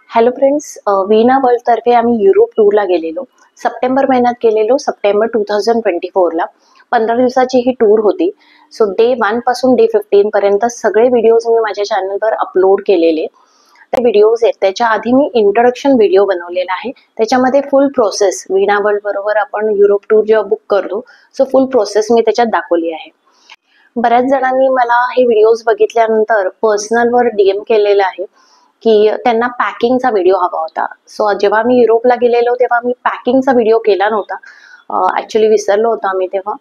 Hello friends, वीणा world तर्फे आम्ही Europe टूरला गेलेलो. सप्टेंबर महिन्यात गेलेलो. सप्टेंबर 2024ला 15 दिवसाची ही टूर होती. सो डे 1 पासून डे 15 पर्यंत सगळे व्हिडिओज मी माझ्या चॅनलवर अपलोड केलेले. ते व्हिडिओज आहेत त्याच्या आधी मी इंट्रोडक्शन व्हिडिओ बनवलेला आहे. त्याच्यामध्ये फुल प्रोसेस वीणा वर्ल्ड बरोबर आपण युरोप टूर जेव्हा बुक करतो सो फुल प्रोसेस मी त्याच्यात दाखवली आहे. बऱ्याच जणांनी मला हे व्हिडिओज बघितल्यानंतर पर्सनलवर DM केलेलं आहे की त्यांना पॅकिंगचा व्हिडिओ हवा होता. सो जेव्हा मी युरोपला गेलेलो तेव्हा मी पॅकिंगचा व्हिडिओ केला नव्हता. ॲक्च्युली विसरलो होतो आम्ही तेव्हा.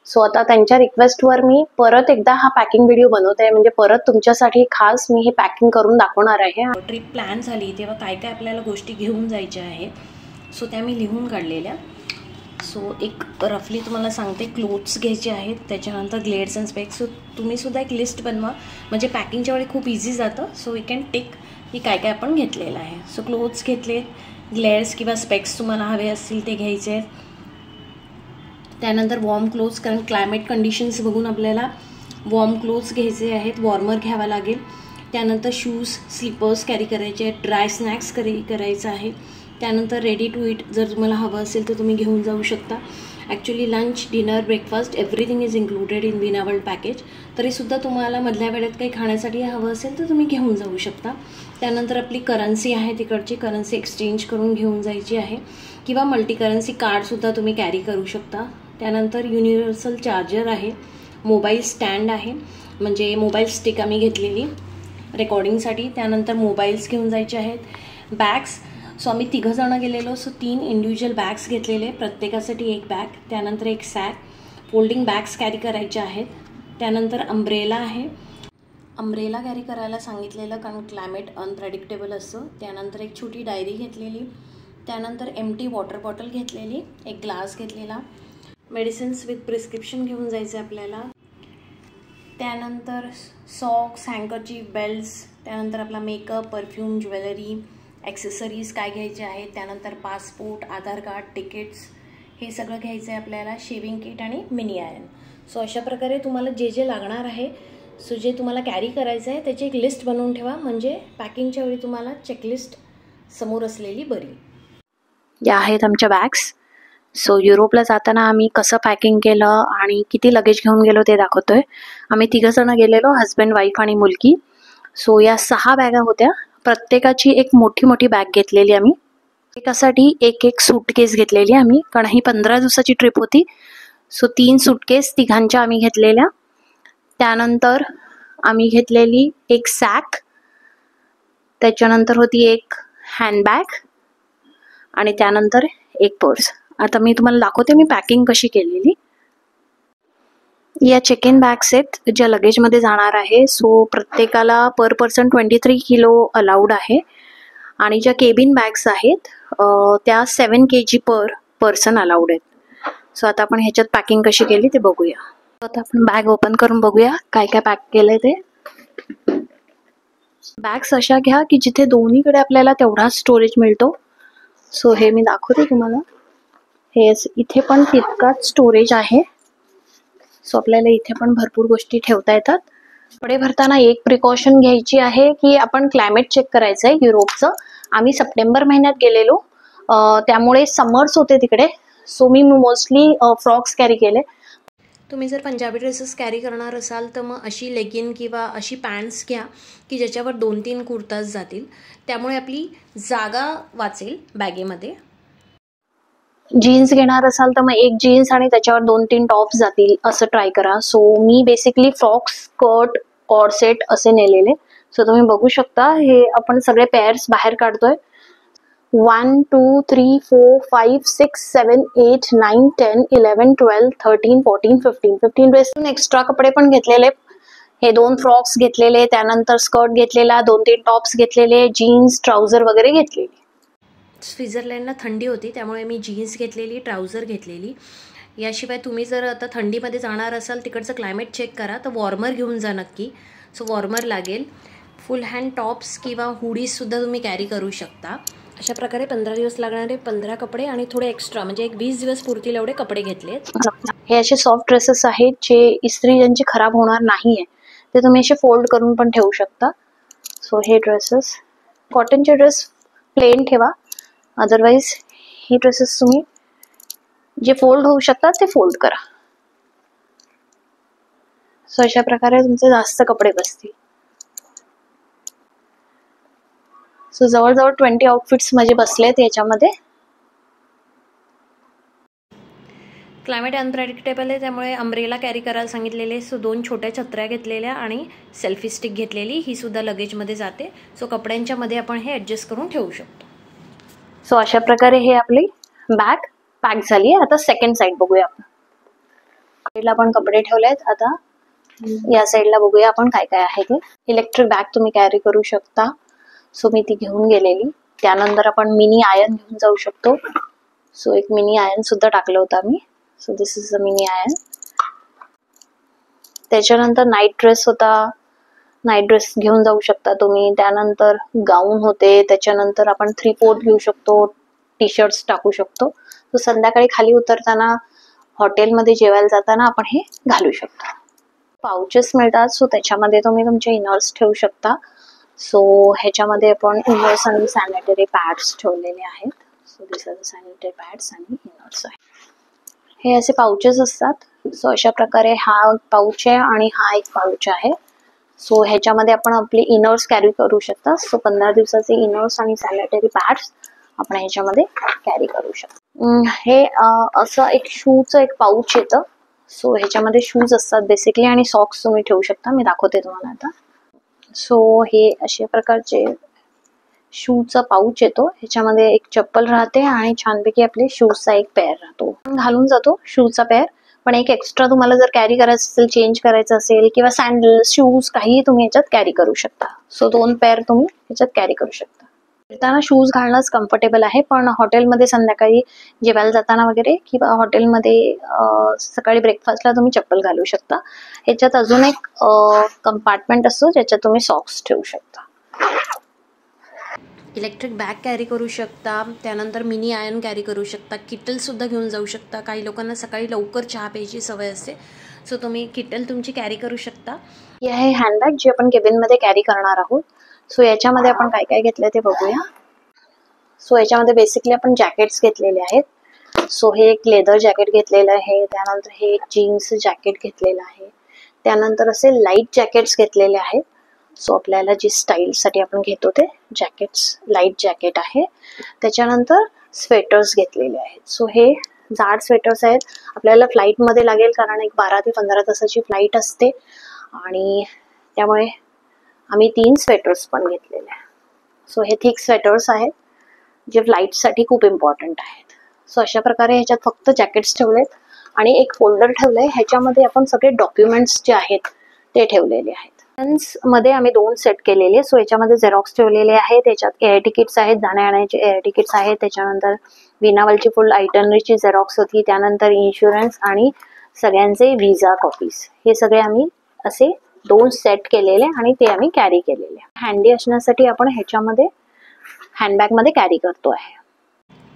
सो आता त्यांच्या रिक्वेस्टवर मी परत एकदा हा पॅकिंग व्हिडिओ बनवते. म्हणजे परत तुमच्यासाठी खास मी हे पॅकिंग करून दाखवणार आहे. ट्रिप प्लॅन झाली तेव्हा काय काय आपल्याला गोष्टी घेऊन जायच्या आहेत सो त्या मी लिहून काढलेल्या. सो एक रफली तुम्हाला सांगते, क्लोथ्स घ्यायचे आहेत, त्याच्यानंतर ग्लेड्स अँड स्पेक्स. सो तुम्ही सुद्धा एक लिस्ट बनवा म्हणजे पॅकिंगच्या वेळी खूप इझी जातं. सो वी कॅन टेक की काय काय आपण घेतलेलं आहे. सो क्लोथ्स घेतले, ग्लेड्स किंवा स्पेक्स तुम्हाला हवे असतील ते घ्यायचे आहेत. त्यानंतर वॉर्म क्लोथ्स, कारण क्लायमेट कंडिशन्स बघून आपल्याला वॉर्म क्लोथ्स घ्यायचे आहेत, वॉर्मर घ्यावा लागेल. त्यानंतर शूज, स्लीपर्स कॅरी करायचे आहेत, ड्राय स्नॅक्स करायचं आहे. त्यानंतर रेडी टू ईट जर तुम्हाला हवं असेल तर तुम्ही घेऊन जाऊ शकता. Actually lunch, dinner, breakfast everything is included in Veena world package. तरीसुद्धा तुम्हाला मधल्या वेळेत काही खाण्यासाठी हवं असेल तर तुम्ही घेऊन जाऊ शकता. त्यानंतर आपली करन्सी आहे, तिकडची करन्सी एक्सचेंज करून घेऊन जायची आहे किंवा मल्टी करन्सी कार्डसुद्धा तुम्ही कॅरी करू शकता. त्यानंतर युनिव्हर्सल चार्जर आहे, मोबाईल स्टँड आहे, म्हणजे मोबाईल स्टिक आम्ही घेतलेली रेकॉर्डिंगसाठी. त्यानंतर मोबाईल्स घेऊन जायचे आहेत. बॅग्स, सो आम्ही 3 जणं गेलेलो. सो 3 इंडिव्हिज्युअल बॅग्स घेतलेले, प्रत्येकासाठी एक बॅग. त्यानंतर एक सॅक, फोल्डिंग बॅग्स कॅरी करायच्या आहेत. त्यानंतर अम्ब्रेला आहे, अम्ब्रेला कॅरी करायला सांगितलेलं कारण क्लायमेट अनप्रेडिक्टेबल असतं. त्यानंतर एक छोटी डायरी घेतलेली. त्यानंतर एम्प्टी वॉटर बॉटल घेतलेली, एक ग्लास घेतलेला. मेडिसिन्स विथ प्रिस्क्रिप्शन घेऊन जायचं आपल्याला. त्यानंतर सॉक्स, हँकरचीफ, बेल्ट्स. त्यानंतर आपला मेकअप, परफ्यूम, ज्वेलरी, ॲक्सेसरीज काय घ्यायचे आहेत. त्यानंतर पासपोर्ट, आधार कार्ड, तिकीट्स हे सगळं घ्यायचं आहे आपल्याला. शेविंग किट आणि मिनी आयरन. सो अशा प्रकारे तुम्हाला जे जे लागणार आहे, सो जे तुम्हाला कॅरी करायचं आहे त्याची एक लिस्ट बनवून ठेवा. म्हणजे पॅकिंगच्या वेळी तुम्हाला चेकलिस्ट समोर असलेली बरी. या आहेत आमच्या बॅग्स. सो युरोपला जाताना आम्ही कसं पॅकिंग केलं आणि किती लगेज घेऊन गेलो ते दाखवतोय. आम्ही 3 जणं गेलेलो, हस्बंड, वाईफ आणि मुलगी. सो या 6 बॅगा होत्या. प्रत्येकाची एक मोठी मोठी बॅग घेतलेली आम्ही. एकासाठी एक एक सूटकेस घेतलेली आम्ही, कारण ही 15 दिवसाची ट्रिप होती. सो 3 सूटकेस तिघांच्या आम्ही घेतलेल्या. त्यानंतर आम्ही घेतलेली एक सॅक. त्याच्यानंतर होती एक हँडबॅग आणि त्यानंतर एक पर्स. आता मी तुम्हाला दाखवते मी पॅकिंग कशी केलेली. या चेक इन बॅग्स आहेत ज्या लगेजमध्ये जाणार आहे. सो प्रत्येकाला पर पर्सन 23 किलो अलाउड आहे. आणि ज्या केबिन बॅग्स आहेत त्या 7 kg पर पर्सन अलाउड आहेत. सो आता आपण ह्याच्यात पॅकिंग कशी केली ते बघूया. आता आपण बॅग ओपन करून बघूया काय काय पॅक केलंय ते. बॅग्स अशा घ्या की जिथे दोन्हीकडे आपल्याला तेवढाच स्टोरेज मिळतो. सो हे मी दाखवते तुम्हाला. हे इथे पण तितकाच स्टोरेज आहे. सो आपल्याला इथे पण भरपूर गोष्टी ठेवता येतात. कपडे भरताना एक प्रिकॉशन घ्यायची आहे की आपण क्लायमेट चेक करायचं आहे युरोपचं. आम्ही सप्टेंबर महिन्यात गेलेलो, त्यामुळे समर्स होते तिकडे. सो मी मोस्टली फ्रॉक्स कॅरी केले. तुम्ही जर पंजाबी ड्रेसेस कॅरी करणार असाल तर मग अशी लेगिन किंवा अशी पॅन्ट्स घ्या की ज्याच्यावर 2-3 कुर्ताज जातील. त्यामुळे आपली जागा वाचेल बॅगेमध्ये. जीन्स घेणार असाल तर मग एक जीन्स आणि त्याच्यावर 2-3 टॉप्स जातील असं ट्राय करा. सो मी बेसिकली फ्रॉक्स, स्कर्ट, कॉर्सेट असे नेलेले. सो तुम्ही बघू शकता हे आपण सगळे पेअर्स बाहेर काढतोय. 1 2 3 4 5 6 7 8 9 10 11 12 13 14 15 ड्रेस. एक्स्ट्रा कपडे पण घेतलेले. हे 2 फ्रॉक्स घेतलेले, त्यानंतर स्कर्ट घेतलेला, 2-3 टॉप्स घेतलेले, जीन्स, ट्राउझर वगैरे घेतलेले. स्वित्झर्लंडला थंडी होती त्यामुळे मी जीन्स घेतलेली, ट्राउझर घेतलेली. याशिवाय तुम्ही जर आता थंडीमध्ये जाणार असाल, तिकडचं क्लायमेट चेक करा तर वॉर्मर घेऊन जा नक्की. सो वॉर्मर लागेल. फुल हँड टॉप्स किंवा हुडीजसुद्धा तुम्ही कॅरी करू शकता. अशा प्रकारे 15 दिवस लागणारे 15 कपडे आणि थोडे एक्स्ट्रा म्हणजे एक 20 दिवस पुरतील एवढे कपडे घेतलेत. हे असे सॉफ्ट ड्रेसेस आहेत जे इस्त्री ज्यांची खराब होणार नाहीये ते तुम्ही असे फोल्ड करून पण ठेवू शकता. सो हे ड्रेसेस कॉटनचे ड्रेस प्लेन ठेवा, अदरवाईज ही ड्रेसेस तुम्ही जे फोल्ड होऊ शकतात ते फोल्ड करा. सो अशा प्रकारे तुमचे जास्त कपडे बसतील. सो जवळजवळ 20 आउटफिट्स माझे बसलेत याच्यामध्ये. क्लायमेट अनप्रेडिक्टेबल आहे, त्यामुळे अम्ब्रेला कॅरी करायला सांगितलेले. सो 2 छोट्या छत्र्या घेतलेल्या आणि सेल्फी स्टिक घेतलेली, ही सुद्धा लगेजमध्ये जाते. सो कपड्यांच्या मध्ये आपण हे ॲडजस्ट करून ठेवू शकतो. सो अशा प्रकारे हे आपली बॅग पॅक झाली आहे. आता सेकंड साईड बघूया आपण. साईडला आपण कपडे ठेवले आहेत. आता या साईडला बघूया आपण काय काय आहे ते. इलेक्ट्रिक बॅग तुम्ही कॅरी करू शकता. सो मी ती घेऊन गेलेली. त्यानंतर आपण मिनी आयर्न घेऊन जाऊ शकतो. सो एक मिनी आयर्न सुद्धा टाकलं होतं मी. So this is a mini iron. त्याच्यानंतर नाईट ड्रेस होता, नाईट ड्रेस घेऊन जाऊ शकता तुम्ही. त्यानंतर गाऊन होते. त्याच्यानंतर आपण 3/4 घेऊ शकतो, टी शर्ट्स टाकू शकतो. सो संध्याकाळी खाली उतरताना, हॉटेलमध्ये जेवायला जाताना आपण हे घालू शकतो. पाउचेस मिळतात, सो त्याच्यामध्ये तुम्ही तुमचे इनर्स ठेवू शकता. सो ह्याच्यामध्ये आपण इनर्स आणि सॅनिटरी पॅड्स ठेवलेले आहेत. So this are the sanitary pads आणि इनर्स आहे. हे असे पाउचेस असतात. सो अशा प्रकारे हा पाउच आहे आणि हा एक पाउच आहे. सो ह्याच्यामध्ये आपण आपले इनर्स कॅरी करू शकता. सो 15 दिवसाचे इनर्स आणि सॅनिटरी पॅड्स आपण ह्याच्यामध्ये कॅरी करू शकतो. हे असं एक शूचं एक पाउच येतं. सो ह्याच्यामध्ये शूज असतात बेसिकली आणि सॉक्स तुम्ही ठेवू शकता. मी दाखवते तुम्हाला आता. सो हे अशा प्रकारचे शूचा पाउच येतो. ह्याच्यामध्ये एक चप्पल राहते आणि छानपैकी आपले शूजचा एक पेअर राहतो. घालून जातो शूजचा पेअर, पण एक एक्स्ट्रा तुम्हाला जर कॅरी करायचं असेल, चेंज करायचं असेल किंवा सँडल शूज काही तुम्ही ह्याच्यात कॅरी करू शकता. सो 2 पेअर तुम्ही ह्याच्यात कॅरी करू शकता. फिरताना शूज घालणंच कम्फर्टेबल आहे, पण हॉटेलमध्ये संध्याकाळी जेवायला जाताना वगैरे किंवा हॉटेलमध्ये सकाळी ब्रेकफास्टला तुम्ही चप्पल घालू शकता. ह्याच्यात अजून एक कंपार्टमेंट असतो ज्याच्यात तुम्ही सॉक्स ठेवू शकता. इलेक्ट्रिक बॅग कॅरी करू शकता. त्यानंतर मिनी आयर्न कॅरी करू शकता. किटलसुद्धा घेऊन जाऊ शकता. काही लोकांना सकाळी लवकर चहा प्यायची सवय असते, सो तुम्ही किटल तुमची कॅरी करू शकता. ही आहे हँडबॅग जी आपण केबिनमध्ये कॅरी करणार आहोत. सो याच्यामध्ये आपण काय काय घेतलं ते बघूया. सो याच्यामध्ये बेसिकली आपण जॅकेट्स घेतलेले आहेत. सो हे एक लेदर जॅकेट घेतलेलं आहे. त्यानंतर हे एक जीन्स जॅकेट घेतलेलं आहे. त्यानंतर असे लाईट जॅकेट्स घेतलेले आहेत. सो आपल्याला जी स्टाईलसाठी आपण घेतो ते जॅकेट्स, लाईट जॅकेट आहे. त्याच्यानंतर स्वेटर्स घेतलेले आहेत. सो हे जाड स्वेटर्स आहेत. आपल्याला फ्लाईटमध्ये लागेल, कारण एक 12 ते 15 तासाची फ्लाईट असते आणि त्यामुळे आम्ही 3 स्वेटर्स पण घेतलेले आहेत. सो हे थिक स्वेटर्स आहेत जे फ्लाईटसाठी खूप इम्पॉर्टंट आहेत. सो अशा प्रकारे ह्याच्यात फक्त जॅकेट्स ठेवलेत आणि एक फोल्डर ठेवलंय. ह्याच्यामध्ये आपण सगळे डॉक्युमेंट्स जे आहेत ते ठेवलेले आहेत. मध्ये आम्ही 2 सेट केलेले. सो याच्यामध्ये झेरॉक्स ठेवलेले आहेत. त्याच्यात एअर तिकीट्स आहेत, जाण्या येण्याचे एअर तिकीट्स आहेत. त्याच्यानंतर विनावलची फुल आयटनरीची झेरॉक्स होती. त्यानंतर इन्शुरन्स आणि सगळ्यांचे विजा कॉपीज, हे सगळे आम्ही असे 2 सेट केलेले आणि ते आम्ही कॅरी केलेले. हँडी असण्यासाठी आपण ह्याच्यामध्ये हँडबॅगमध्ये कॅरी करतो आहे.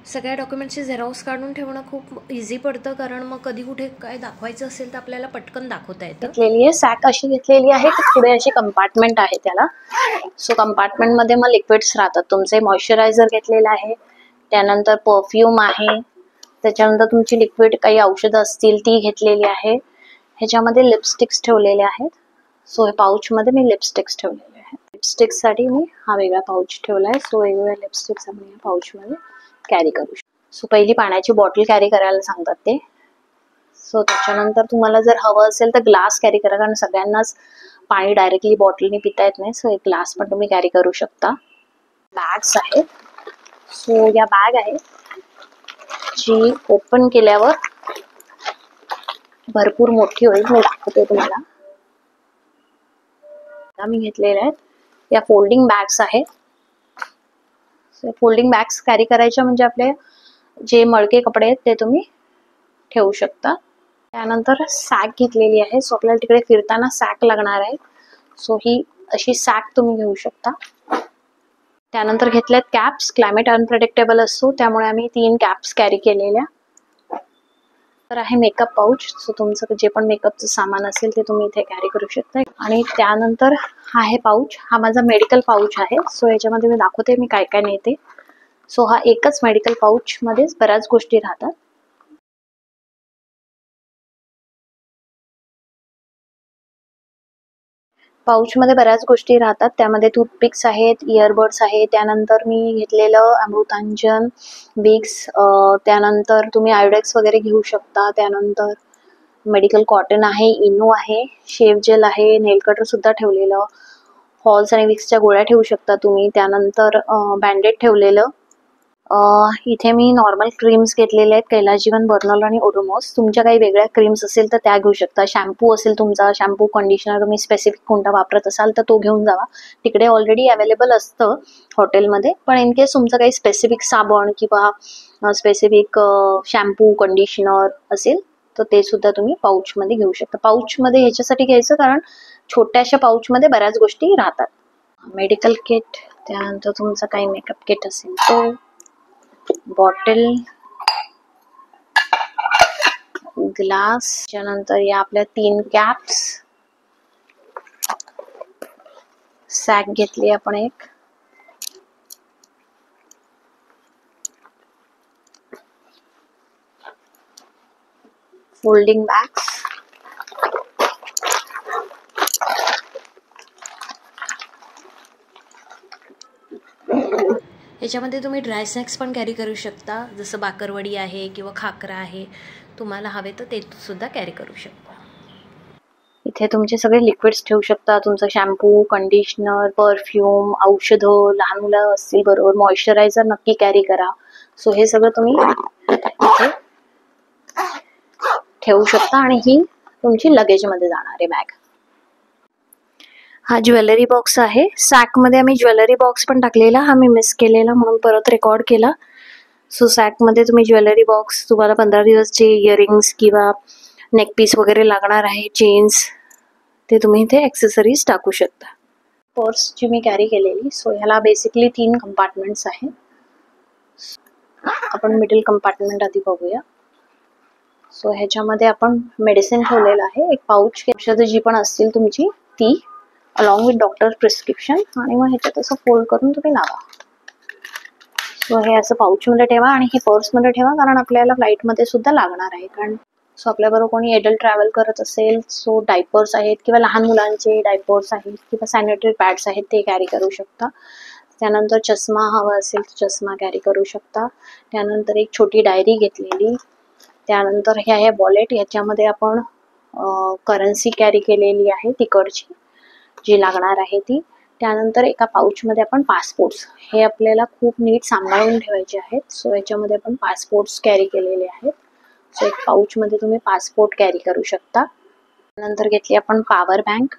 सगळ्या डॉक्युमेंट्सचे झेरॉक्स काढून ठेवणं खूप इझी पडतं, कारण मग कधी कुठे काय दाखवायचं असेल तर आपल्याला पटकन दाखवता येतं. घेतलेली आहे सॅक अशी घेतलेली आहे की पुढे अशी कंपार्टमेंट आहे त्याला. सो कंपार्टमेंटमध्ये मग लिक्विड्स राहतात तुमचे. मॉइश्चरायझर घेतलेलं आहे. त्यानंतर परफ्यूम आहे. त्याच्यानंतर तुमची लिक्विड काही औषधं असतील ती घेतलेली आहे. ह्याच्यामध्ये लिपस्टिक्स ठेवलेले आहेत. सो हे पाऊचमध्ये मी लिपस्टिक्स ठेवलेले आहेत. लिपस्टिक्ससाठी मी हा वेगळा पाऊच ठेवला आहे. सो वेगवेगळ्या लिपस्टिक्स आपण या पाऊचमध्ये कॅरी करू शकतो. सो पहिली पाण्याची बॉटल कॅरी करायला सांगतात ते. सो त्याच्यानंतर तुम्हाला जर हवं असेल तर ग्लास कॅरी करा, कारण सगळ्यांनाच पाणी डायरेक्टली बॉटलने पिता येत नाही. सो एक ग्लास पण तुम्ही कॅरी करू शकता. बॅग्स आहेत. सो या बॅग आहे जी ओपन केल्यावर भरपूर मोठी होईल. मी दाखवते तुम्हाला. मी घेतलेल्या आहेत या फोल्डिंग बॅग्स आहेत. फोल्डिंग बॅग्स कॅरी करायच्या म्हणजे आपले जे मळके कपडे आहेत ते तुम्ही ठेवू शकता. त्यानंतर सॅक घेतलेली आहे. सो आपल्याला तिकडे फिरताना सॅक लागणार आहे. सो ही अशी सॅक तुम्ही घेऊ शकता. त्यानंतर घेतल्यात कॅप्स. क्लायमेट अनप्रेडिक्टेबल असतो त्यामुळे आम्ही 3 कॅप्स कॅरी केलेल्या. तर आहे मेकअप पाऊच. सो तुमचं जे पण मेकअपचं सामान असेल ते तुम्ही इथे कॅरी करू शकता. आणि त्यानंतर हा आहे पाऊच. हा माझा मेडिकल पाऊच आहे. सो याच्यामध्ये मी दाखवते मी काय काय नेते. सो हा एकच मेडिकल पाऊचमध्येच बऱ्याच गोष्टी राहतात. पाऊचमध्ये बऱ्याच गोष्टी राहतात. त्यामध्ये टूथपिक्स आहेत, इयरबड्स आहेत, त्यानंतर मी घेतलेलं अमृतांजन विक्स, त्यानंतर तुम्ही आयोडेक्स वगैरे घेऊ शकता. त्यानंतर मेडिकल कॉटन आहे, इनो आहे, शेव जेल आहे, नेल कटर सुद्धा ठेवलेलं, हॉल्स आणि विक्सच्या गोळ्या ठेवू शकता तुम्ही. त्यानंतर बँडेड ठेवलेलं. इथे मी नॉर्मल क्रीम्स घेतलेल्या आहेत, कैलाजीवन, बर्नॉल आणि ओडोमॉस. तुमच्या काही वेगळ्या क्रीम्स असेल तर त्या घेऊ शकता. शॅम्पू असेल तुमचा, शॅम्पू कंडिशनर तुम्ही स्पेसिफिक कोणता वापरत असाल तर तो घेऊन जावा. तिकडे ऑलरेडी अवेलेबल असतं हॉटेलमध्ये, पण इन केस तुमचं काही स्पेसिफिक साबण किंवा स्पेसिफिक शॅम्पू कंडिशनर असेल तर ते सुद्धा तुम्ही पाऊचमध्ये घेऊ शकता. पाऊचमध्ये ह्याच्यासाठी घ्यायचं कारण छोट्याशा पाऊचमध्ये बऱ्याच गोष्टी राहतात. मेडिकल किट, त्यानंतर तुमचा काही मेकअप किट असेल तो, बॉटल, ग्लास, त्यानंतर या आपल्या 3 कॅप्स, सॅक घेतली आपण एक, फोल्डिंग बॅग्स, याच्यामध्ये तुम्ही ड्राय स्नॅक्स पण कॅरी करू शकता, जसं बाकरवडी आहे किंवा खाकरा आहे. तुम्हाला हवे तर ते सुद्धा कॅरी करू शकता. इथे तुमचे सगळे लिक्विड्स ठेवू शकता. तुमचं शॅम्पू, कंडिशनर, परफ्यूम, औषधं, लहान मुलं असतील बरोबर, मॉइश्चरायझर नक्की कॅरी करा. सो हे सगळं तुम्ही इथे ठेवू शकता आणि ही तुमची लगेजमध्ये जाणारी बॅग. हा ज्वेलरी बॉक्स आहे. सॅकमध्ये आम्ही ज्वेलरी बॉक्स पण टाकलेला, हा मी मिस केलेला म्हणून परत रेकॉर्ड केला. सो सॅकमध्ये तुम्ही ज्वेलरी बॉक्स, तुम्हाला 15 दिवसचे इयरिंग्स किंवा नेकपीस वगैरे लागणार आहे, चेन्स, ते तुम्ही इथे ॲक्सेसरीज टाकू शकता. पर्स जी मी कॅरी केलेली, सो ह्याला बेसिकली 3 कंपार्टमेंट्स आहेत. आपण मिडल कंपार्टमेंट आधी बघूया. सो ह्याच्यामध्ये आपण मेडिसिन ठेवलेलं आहे, एक पाऊच, औषधं जी पण असतील तुमची ती, अलॉंग विथ डॉक्टर प्रिस्क्रिप्शन, आणि मग ह्याच्यात असं फोल्ड करून तुम्ही लावा. सो हे असं पाऊचमध्ये ठेवा आणि हे पर्समध्ये ठेवा, कारण आपल्याला फ्लाईटमध्ये सुद्धा लागणार आहे. कारण सो आपल्याबरोबर कोणी एडल्ट ट्रॅव्हल करत असेल, सो डायपर्स आहेत किंवा लहान मुलांचे डायपर्स आहेत किंवा सॅनिटरी पॅड्स आहेत ते कॅरी करू शकता. त्यानंतर चष्मा हवा असेल तर चष्मा कॅरी करू शकता. त्यानंतर एक छोटी डायरी घेतलेली. त्यानंतर हे आहे वॉलेट, याच्यामध्ये आपण करन्सी कॅरी केलेली आहे तिकडची जी लागणार आहे ती. त्यानंतर एका पाऊचमध्ये आपण पासपोर्ट्स, हे आपल्याला खूप नीट सांभाळून ठेवायचे आहेत. सो याच्यामध्ये आपण पासपोर्ट्स कॅरी केलेले आहेत. सो एक पाऊचमध्ये तुम्ही पासपोर्ट कॅरी करू शकता. नंतर घेतली आपण पॉवर बँक.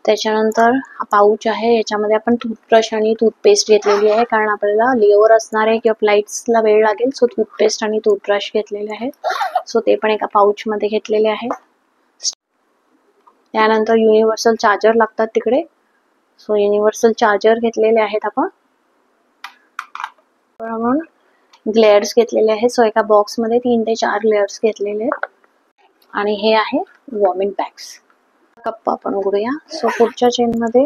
त्याच्यानंतर हा पाऊच आहे, याच्यामध्ये आपण टूथब्रश आणि टूथपेस्ट घेतलेली आहे, कारण आपल्याला लेओवर असणार आहे किंवा फ्लाईट्सला वेळ लागेल. सो टूथपेस्ट आणि टूथब्रश घेतलेले आहेत. सो ते पण एका पाऊचमध्ये घेतलेले आहे. त्यानंतर युनिव्हर्सल चार्जर लागतात तिकडे. सो युनिव्हर्सल चार्जर घेतलेले आहेत आपण. ग्लेअर्स घेतलेले आहेत. सो एका बॉक्समध्ये 3 ते 4 ग्लेअर्स घेतलेले आहेत. आणि हे आहे वॉर्मिंग बॅग्स. कप्पा आपण उघडूया. सो पुढच्या चेनमध्ये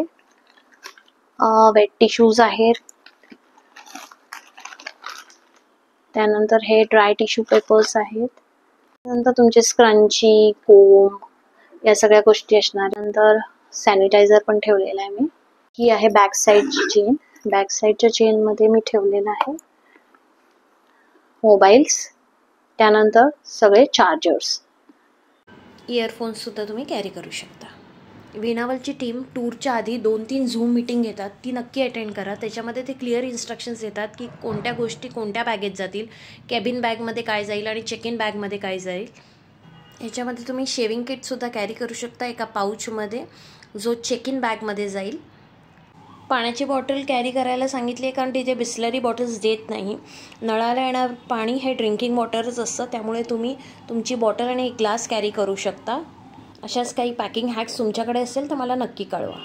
वेट टिश्यूज आहेत. त्यानंतर हे ड्राय टिश्यू पेपर्स आहेत. नंतर तुमचे स्क्रंची, कोम, या सगळ्या गोष्टी असणार. नंतर सॅनिटायझर पण ठेवलेला आहे मी. ही आहे बॅक साईडची चेन. बॅक साईडच्या चेनमध्ये मी ठेवलेलं आहे मोबाईल्स, त्यानंतर सगळे चार्जर्स, इयरफोन्स सुद्धा तुम्ही कॅरी करू शकता. विनावलची टीम टूरच्या आधी 2-3 झूम मीटिंग घेतात, ती नक्की अटेंड करा. त्याच्यामध्ये ते क्लिअर इन्स्ट्रक्शन्स देतात की कोणत्या गोष्टी कोणत्या बॅगेत जातील, कॅबिन बॅगमध्ये काय जाईल आणि चेक इन बॅगमध्ये काय जाईल. ह्याच्यामध्ये तुम्ही शेविंग किटसुद्धा कॅरी करू शकता एका पाऊचमध्ये, जो चेक इन बॅगमध्ये जाईल. पाण्याची बॉटल कॅरी करायला सांगितली कारण तिथे बिस्लरी बॉटल्स देत नाही. नळाला येणार पाणी हे ड्रिंकिंग वॉटरच असतं, त्यामुळे तुम्ही तुमची बॉटल आणि एक ग्लास कॅरी करू शकता. अशाच काही पॅकिंग हॅक्स तुमच्याकडे असेल तर मला नक्की कळवा.